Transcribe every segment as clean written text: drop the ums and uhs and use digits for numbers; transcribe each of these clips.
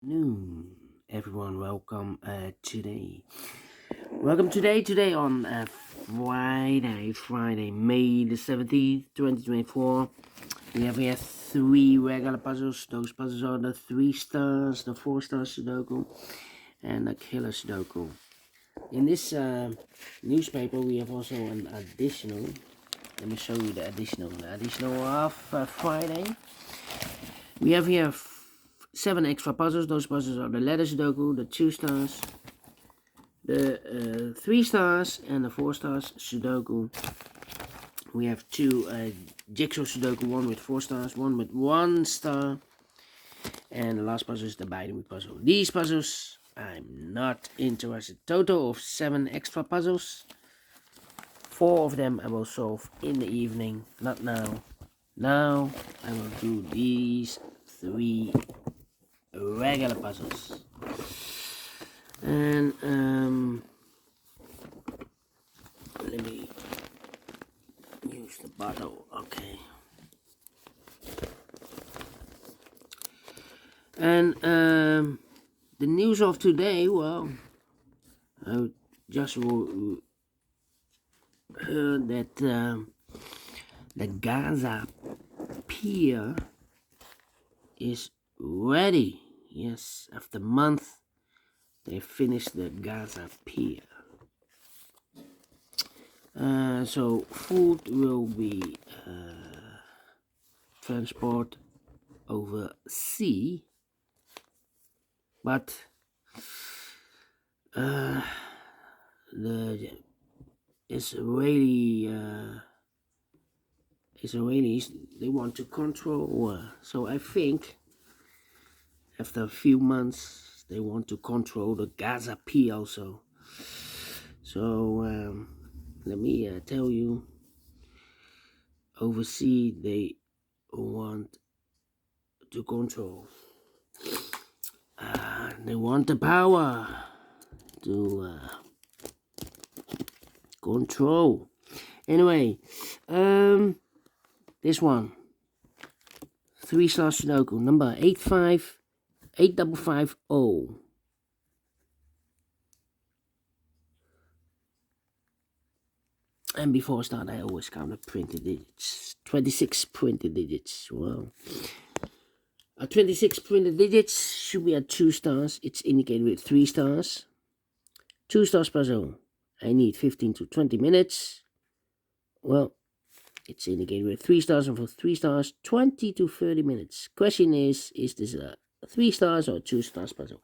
Noon, everyone. Welcome today on Friday, May the 17th, 2024. We have here three regular puzzles. Those puzzles are the 3 stars, the 4 stars Sudoku, and the killer Sudoku. In this newspaper, we have also an additional. Let me show you the additional. The additional of Friday. We have here 7 extra puzzles. Those puzzles are the letter Sudoku, the 2 stars, the 3 stars, and the 4 stars Sudoku. We have 2 jigsaw Sudoku, one with 4 stars, one with 1 star, and the last puzzle is the binary puzzle. These puzzles I'm not interested. Total of 7 extra puzzles. 4 of them I will solve in the evening, not now. Now I will do these 3 regular puzzles. And let me use the bottle. Okay. And the news of today, well, I just heard that the Gaza Pier is ready. Yes, after a month they finished the Gaza Pier. So food will be transported over sea, but the Israelis, they want to control. So I think after a few months they want to control the Gaza Pier also. So let me tell you, overseas they want to control. They want the power to control. Anyway, this one, 3 Stars Sudoku, number 858550. And before I start, I always count the printed digits. 26 printed digits. Wow. 26 printed digits should be at 2 stars. It's indicated with 3 stars. 2 stars puzzle. I need 15 to 20 minutes. Well, it's indicated with 3 stars, and for 3 stars, 20 to 30 minutes. Question is this a 3 stars or 2 stars puzzle?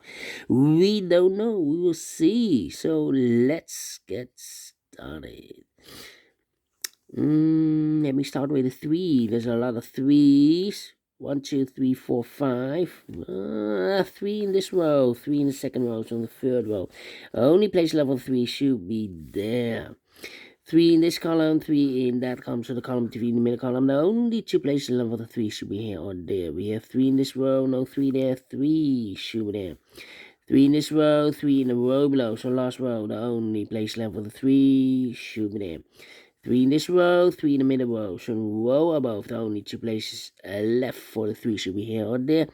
We don't know. We will see. So let's get started. Let me start with a 3. There's a lot of 3s. 1, 2, 3, 4, 5. 3 in this row, 3 in the second row, so on the third row. Only place level 3 should be there. 3 in this column, 3 in that column, so the column 3 in the middle column. The only 2 places level 3 should be here or there. We have 3 in this row, no 3 there, 3 should be there. 3 in this row, 3 in the row below, so last row, the only place level 3 should be there. 3 in this row, 3 in the middle row. So row above, the only 2 places left for the 3 should be here or there.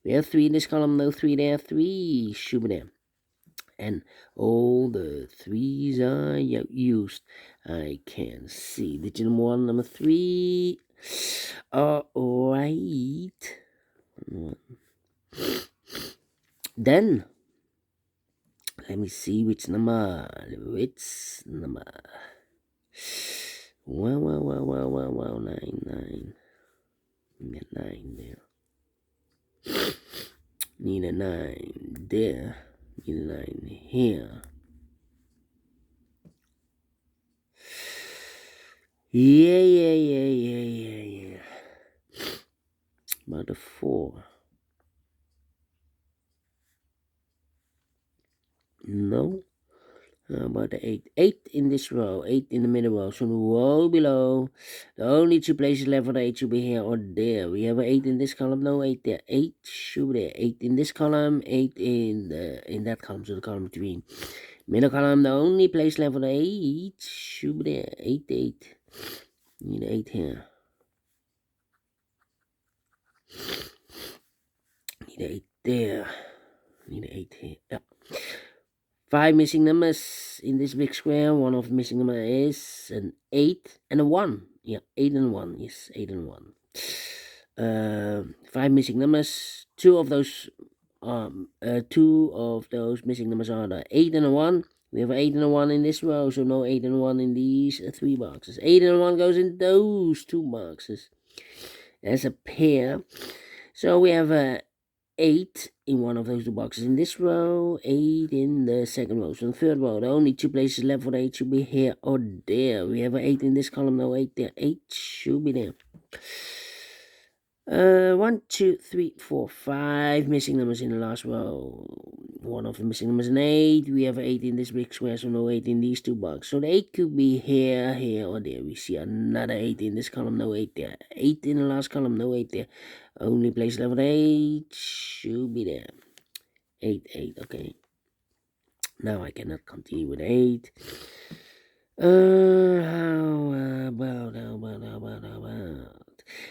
We have 3 in this column, no 3 there, 3 should be there. And all the 3s are used. I can see digit number 1, number 3. Alright. Then, let me see which number. Well, 9. Get 9 there. Need a 9 there. Need a 9 here. Yeah. About a 4. No. How about the 8? 8 in this row, 8 in the middle row. So the row below, the only 2 places left for the 8 should be here or there. We have an 8 in this column, no 8 there. 8 should be there. 8 in this column, 8 in that column, so the column between. Middle column, the only place left for the 8 should be there. 8. Need 8 here. Need 8 there. Need an 8 here. Yeah. 5 missing numbers in this big square. One of the missing number is an 8 and a 1. Yeah, 8 and 1. Yes, 8 and 1. 5 missing numbers. Two of those missing numbers are the 8 and a 1. We have 8 and a 1 in this row, so no 8 and 1 in these 3 boxes. 8 and 1 goes in those 2 boxes. There's a pair. So we have a 8 in one of those 2 boxes in this row, 8 in the second row. So in the third row, the only 2 places left for the 8 should be here or there. We have an 8 in this column, no 8 there. 8 should be there. 1, 2, 3, 4, 5 missing numbers in the last row. One of the missing numbers is an 8. We have 8 in this big square, so no 8 in these 2 boxes. So the 8 could be here, here, or there. We see another 8 in this column, no 8 there. 8 in the last column, no 8 there. Only place level 8 should be there. 8, 8, okay. Now I cannot continue with 8. How about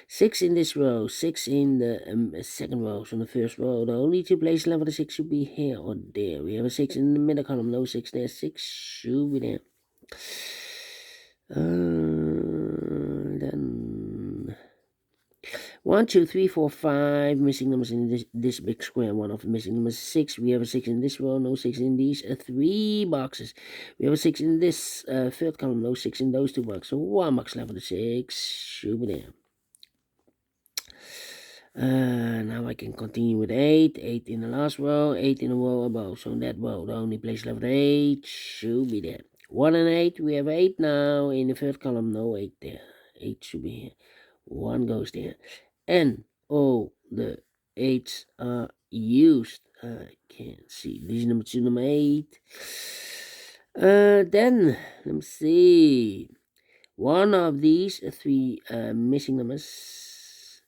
6 in this row, 6 in the second row. So in the first row, the only 2 places left for the 6 should be here or there. We have a 6 in the middle column, no 6 there. 6 should be there. Then 1, 2, 3, 4, 5 missing numbers in this big square. One of the missing numbers is 6. We have a 6 in this row, no 6 in these 3 boxes. We have a 6 in this third column, no 6 in those 2 boxes. So 1 box left for the 6 should be there. Now I can continue with 8. 8 in the last row, 8 in the row above. So in that row, the only place left 8 should be there. 1 and 8, we have 8 now. In the third column, no 8 there. 8 should be here. 1 goes there. And all the 8s are used. I can't see. This is number 2, number 8. Then, let me see. One of these 3 missing numbers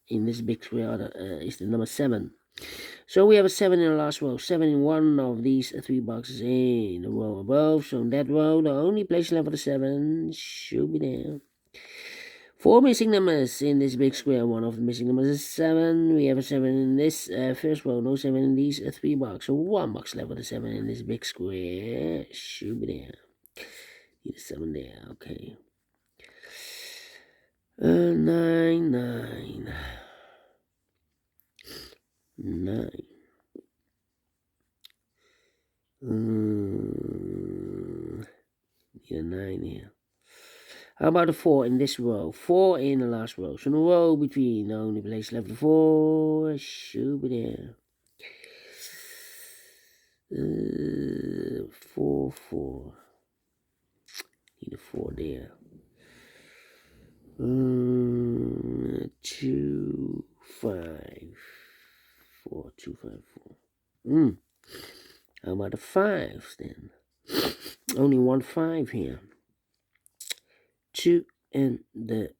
in this big square is the number 7. So we have a 7 in the last row, 7 in one of these 3 boxes in the row above. So in that row, the only place left for the 7 should be there. 4 missing numbers in this big square. One of the missing numbers is 7. We have a 7 in this first row, no 7 in these 3 boxes. So 1 box left for the 7 in this big square should be there. Need a 7 there, okay. 9, 9. 9. Need a 9 here. How about a 4 in this row? 4 in the last row. So in the row between, the only place left for 4 should be there. 4, 4. Need a 4 there. 2, 5. 4, 2, 5, 4. How about the 5s then? Only 1 5 here. 2 and the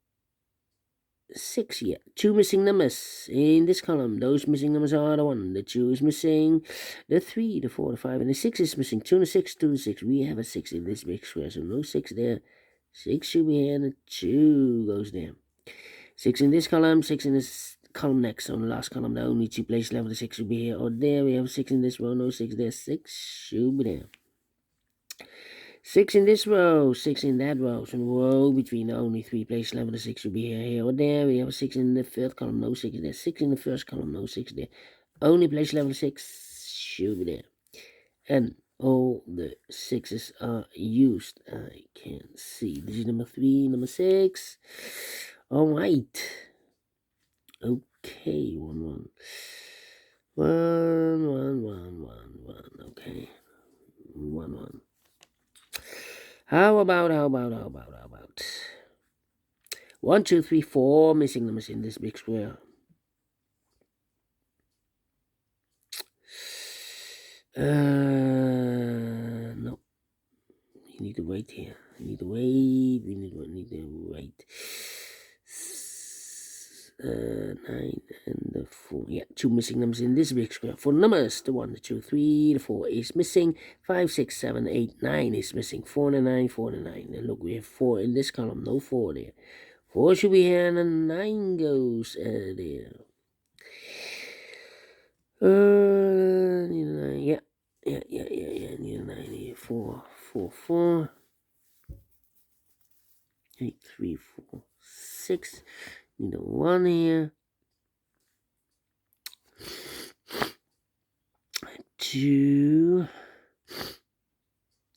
6 here. 2 missing numbers in this column. Those missing numbers are the 1. The 2 is missing. The 3, the 4, the 5, and the 6 is missing. 2 and the 6, 2 and 6. We have a 6 in this big square, so no 6 there. 6 should be here, and the 2 goes there. 6 in this column, 6 in this column next. On the last column, the only 2 places left for the 6 should be here or there. We have 6 in this row, no 6 there. 6 should be there. 6 in this row, 6 in that row. So in the row between the only 3 places left for the 6 should be here or there. We have a 6 in the third column, no 6 there. 6 in the first column, no 6 there. Only place left for the 6 should be there. And all the 6s are used. I can't see. This is number 3, number 6. All right. Okay, 1, 1. 1, 1, 1, 1, 1. Okay. 1, 1. How about 1, 2, 3, 4 missing numbers in this big square. No. You need to wait here. We need to wait. 9 and the 4. Yeah, 2 missing numbers in this big square. 4 numbers. The 1, the 2, 3, the 4 is missing. 5, 6, 7, 8, 9 is missing. 4 and 9, 4 and 9. And look, we have 4 in this column. No 4 there. 4 should be here, and then 9 goes there. 4. 8, 3, 4, 6. Need a 1 here. 2,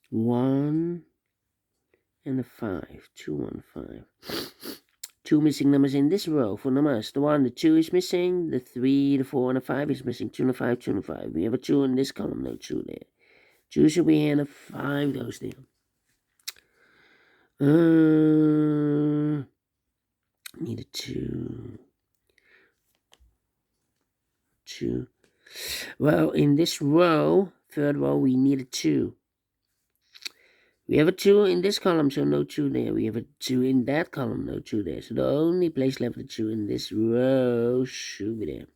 1, and a 5. 2, 1, 5. 2 missing numbers in this row for numbers. The 1, the 2 is missing. The 3, the 4, and the 5 is missing. 2 and a 5, 2 and a 5. We have a 2 in this column, no 2 there. 2 should be here, and a 5 goes there. Need a 2. 2. Well, in this row, third row, we need a 2. We have a 2 in this column, so no 2 there. We have a 2 in that column, no 2 there. So the only place left the 2 in this row should be there.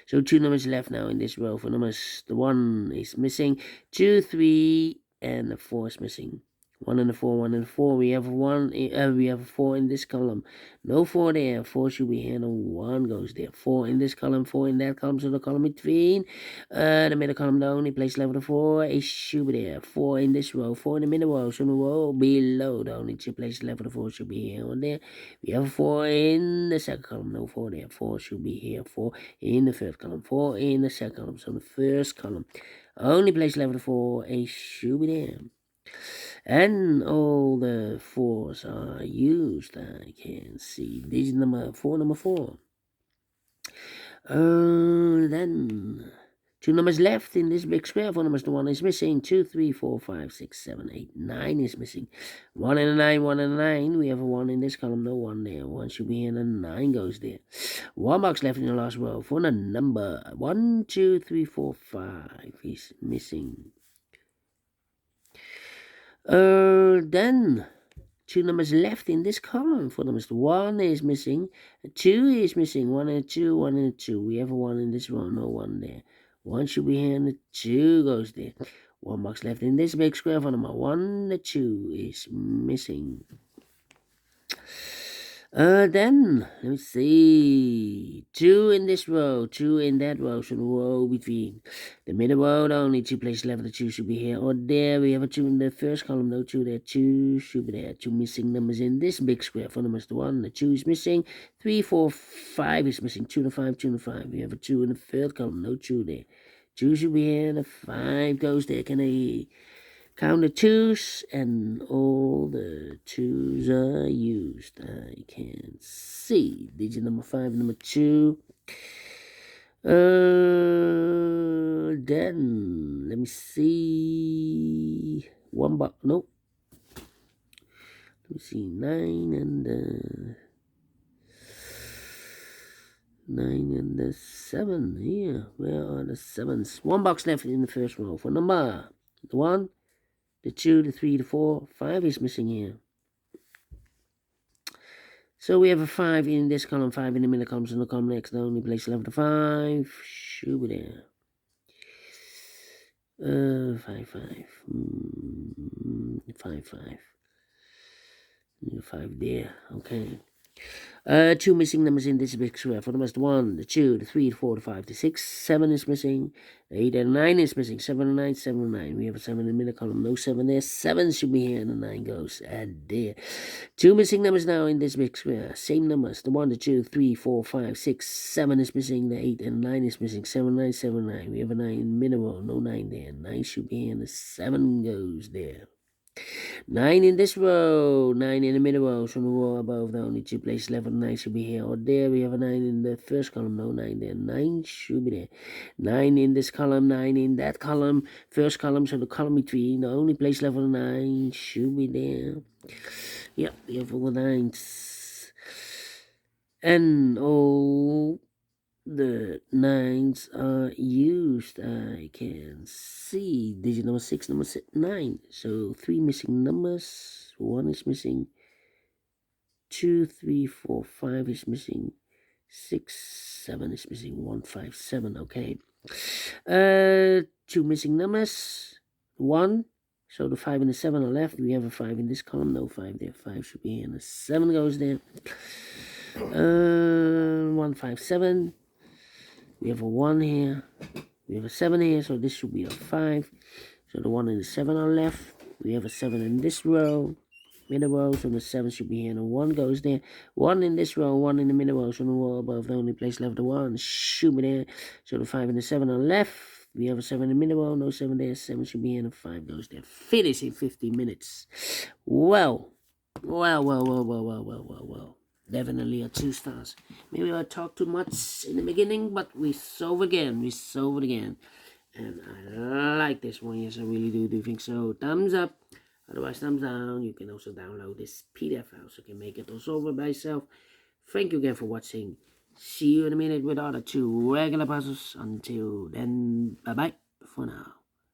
So 2 numbers left now in this row for numbers. The 1 is missing. 2, 3, and the 4 is missing. 1 and a 4, 1 and a 4. We have a 4 in this column. No 4 there. 4 should be here. No 1 goes there. 4 in this column, 4 in that column. So the column between the middle column, the only place left the 4 is should be there. 4 in this row, 4 in the middle row. So the row below, the only 2 places left for the 4 should be here or there. We have a 4 in the second column. No 4 there. 4 should be here. 4 in the third column. 4 in the second column. So the first column, only place left for the 4 is should be there. And all the 4s are used. I can see this is number 4. Then 2 numbers left in this big square. 4 numbers. The 1 is missing. 2, 3, 4, 5, 6, 7, 8, 9 is missing. 1 and a 9, 1 and a 9. We have a 1 in this column. No 1 there. 1 should be here, and a 9 goes there. 1 box left in the last row for the number 1, 2, 3, 4, 5 is missing. Then 2 numbers left in this column for numbers. 1 is missing, 2 is missing, 1 and a 2, 1 and a 2. We have a 1 in this row, no 1 there. 1 should be here, and the 2 goes there. 1 box left in this big square for number 1, the 2 is missing. Then, let's see, 2 in this row, 2 in that row, so the row between the middle row, the only 2 places left, the 2 should be here or there. We have a 2 in the first column, no 2 there, 2 should be there. 2 missing numbers in this big square for numbers. The 1, the 2 is missing, 3, 4, 5 is missing, 2 and a 5, 2 and a 5. We have a 2 in the third column, no 2 there. 2 should be here, the 5 goes there. Can I count the 2s? And all the 2s are used. I can see digit number 5, number 2. Then let me see. 1 box. Nope. Let me see. 9 and the 7 here. Where are the 7s? 1 box left in the first row for number. The 1, the 2, the 3, the 4, 5 is missing here. So we have a 5 in this column, 5 in the middle column, so the column next, the only place left the 5 should be there. 5, 5. 5, 5. 5 there, okay. 2 missing numbers in this big square for numbers. The 1, the 2, the 3, the 4, the 5, the 6, 7 is missing. 8 and 9 is missing. 7 and 9, 7 and 9. We have a 7 in the middle column. No 7 there. 7 should be here, and the 9 goes there. 2 missing numbers now in this big square. Same numbers. The 1, the 2, 3, 4, 5, 6, 7 is missing. The 8 and 9 is missing. 7, 9, 7, 9. We have a 9 in the middle. No 9 there. 9 should be here, and the 7 goes there. 9 in this row, 9 in the middle row, so the row above, the only 2 places left, 9 should be here or there. We have a 9 in the first column, no 9 there, 9 should be there. 9 in this column, 9 in that column, first column, so the column between, the only place left for 9 should be there. Yep, we have all the 9s. And all the 9s are used. I can see digit number 6, number 9. So 3 missing numbers. 1 is missing. 2, 3, 4, 5 is missing. 6, 7 is missing. 1, 5, 7. Okay. 2 missing numbers. 1. So the 5 and the 7 are left. We have a 5 in this column. No 5 there. 5 should be here, and the 7 goes there. 1, 5, 7. We have a 1 here. We have a 7 here, so this should be a 5. So the 1 and the 7 are left. We have a 7 in this row. Middle row, so the 7 should be here, and a 1 goes there. 1 in this row, 1 in the middle row, so the wall above, the only place left, the 1 should be there. So the 5 and the 7 on the left. We have a 7 in the middle row, no 7 there, 7 should be here, and a 5 goes there. Finish in 15 minutes. Well. Definitely a 2 stars. Maybe I talked too much in the beginning, but we solve again. And I like this one. Yes, I really do think so. Thumbs up. Otherwise, thumbs down. You can also download this PDF file so you can make it all over by yourself. Thank you again for watching. See you in a minute with other 2 regular puzzles. Until then, bye-bye for now.